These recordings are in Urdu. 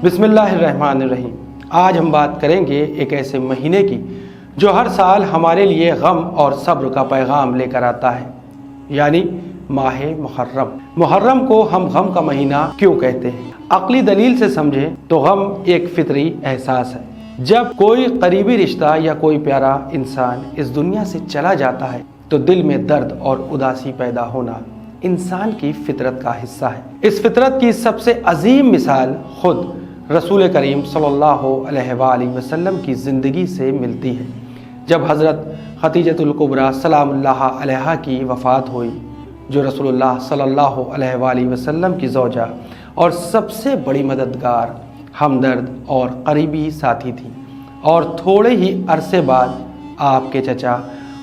بسم اللہ الرحمن الرحیم۔ آج ہم بات کریں گے ایک ایسے مہینے کی جو ہر سال ہمارے لیے غم اور صبر کا پیغام لے کر آتا ہے، یعنی ماہ محرم۔ محرم کو ہم غم کا مہینہ کیوں کہتے ہیں؟ عقلی دلیل سے سمجھیں تو غم ایک فطری احساس ہے۔ جب کوئی قریبی رشتہ یا کوئی پیارا انسان اس دنیا سے چلا جاتا ہے تو دل میں درد اور اداسی پیدا ہونا انسان کی فطرت کا حصہ ہے۔ اس فطرت کی سب سے عظیم مثال خود رسول کریم صلی اللہ علیہ وآلہ وسلم کی زندگی سے ملتی ہے۔ جب حضرت خدیجۃ الکبریٰ سلام اللہ علیہا کی وفات ہوئی، جو رسول اللہ صلی اللہ علیہ وآلہ وسلم کی زوجہ اور سب سے بڑی مددگار، ہمدرد اور قریبی ساتھی تھی، اور تھوڑے ہی عرصے بعد آپ کے چچا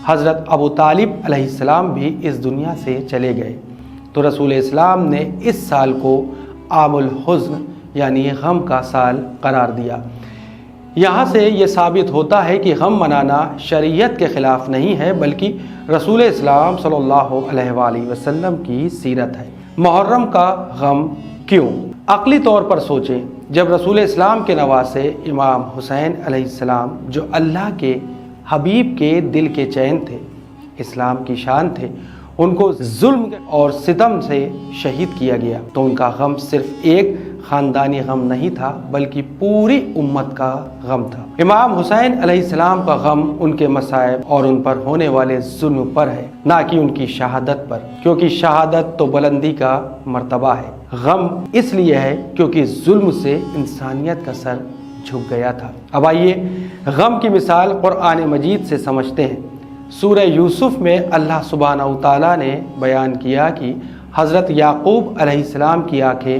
حضرت ابو طالب علیہ السلام بھی اس دنیا سے چلے گئے، تو رسول اسلام نے اس سال کو عام الحزن یعنی غم کا سال قرار دیا۔ یہاں سے یہ ثابت ہوتا ہے کہ غم منانا شریعت کے خلاف نہیں ہے، بلکہ رسول اسلام صلی اللہ علیہ وآلہ وسلم کی سیرت ہے۔ محرم کا غم کیوں؟ عقلی طور پر سوچیں، جب رسول اسلام کے نواسے امام حسین علیہ السلام، جو اللہ کے حبیب کے دل کے چین تھے، اسلام کی شان تھے، ان کو ظلم اور ستم سے شہید کیا گیا، تو ان کا غم صرف ایک خاندانی غم نہیں تھا بلکہ پوری امت کا غم تھا۔ امام حسین علیہ السلام کا غم ان کے مصائب اور ان پر ہونے والے ظلم پر ہے، نہ کہ ان کی شہادت پر، کیونکہ شہادت تو بلندی کا مرتبہ ہے۔ غم اس لیے ہے کیونکہ ظلم سے انسانیت کا سر جھک گیا تھا۔ اب آئیے غم کی مثال قرآن مجید سے سمجھتے ہیں۔ سورہ یوسف میں اللہ سبحانہ وتعالیٰ نے بیان کیا کہ حضرت یعقوب علیہ السلام کی آنکھیں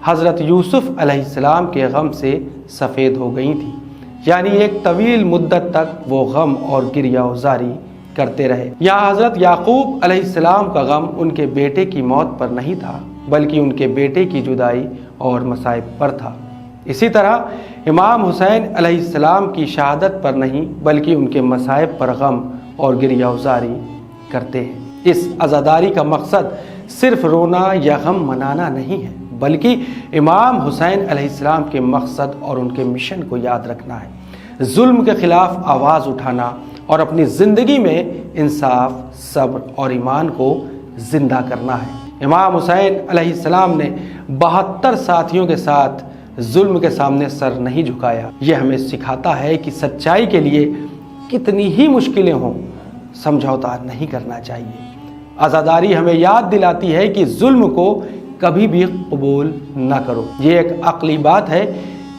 حضرت یوسف علیہ السلام کے غم سے سفید ہو گئی تھیں، یعنی ایک طویل مدت تک وہ غم اور گریہ وزاری کرتے رہے۔ یہاں حضرت یعقوب علیہ السلام کا غم ان کے بیٹے کی موت پر نہیں تھا بلکہ ان کے بیٹے کی جدائی اور مصائب پر تھا۔ اسی طرح امام حسین علیہ السلام کی شہادت پر نہیں بلکہ ان کے مصائب پر غم اور گریہ وزاری کرتے ہیں۔ اس عزاداری کا مقصد صرف رونا یا غم منانا نہیں ہے بلکہ امام حسین علیہ السلام کے مقصد اور ان کے مشن کو یاد رکھنا ہے، ظلم کے خلاف آواز اٹھانا اور اپنی زندگی میں انصاف، صبر اور ایمان کو زندہ کرنا ہے۔ امام حسین علیہ السلام نے 72 ساتھیوں کے ساتھ ظلم کے سامنے سر نہیں جھکایا۔ یہ ہمیں سکھاتا ہے کہ سچائی کے لیے کتنی ہی مشکلیں ہوں، سمجھوتا نہیں کرنا چاہیے۔ عزاداری ہمیں یاد دلاتی ہے کہ ظلم کو کبھی بھی قبول نہ کرو۔ یہ ایک عقلی بات ہے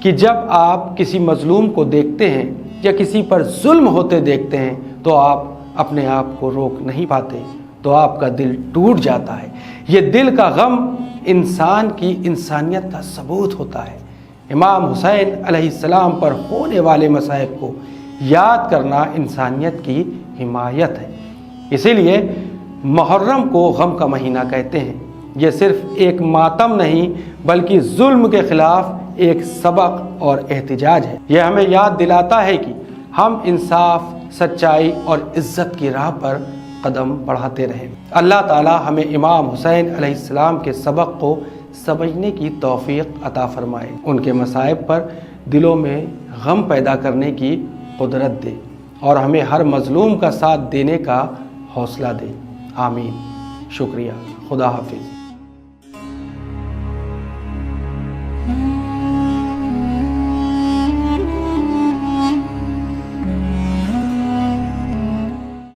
کہ جب آپ کسی مظلوم کو دیکھتے ہیں یا کسی پر ظلم ہوتے دیکھتے ہیں تو آپ اپنے آپ کو روک نہیں پاتے، تو آپ کا دل ٹوٹ جاتا ہے۔ یہ دل کا غم انسان کی انسانیت کا ثبوت ہوتا ہے۔ امام حسین علیہ السلام پر ہونے والے مصائب کو یاد کرنا انسانیت کی حمایت ہے۔ اسی لیے محرم کو غم کا مہینہ کہتے ہیں۔ یہ صرف ایک ماتم نہیں بلکہ ظلم کے خلاف ایک سبق اور احتجاج ہے۔ یہ ہمیں یاد دلاتا ہے کہ ہم انصاف، سچائی اور عزت کی راہ پر قدم بڑھاتے رہیں۔ اللہ تعالی ہمیں امام حسین علیہ السلام کے سبق کو سمجھنے کی توفیق عطا فرمائے، ان کے مصائب پر دلوں میں غم پیدا کرنے کی قدرت دے، اور ہمیں ہر مظلوم کا ساتھ دینے کا حوصلہ دے۔ آمین۔ شکریہ۔ خدا حافظ۔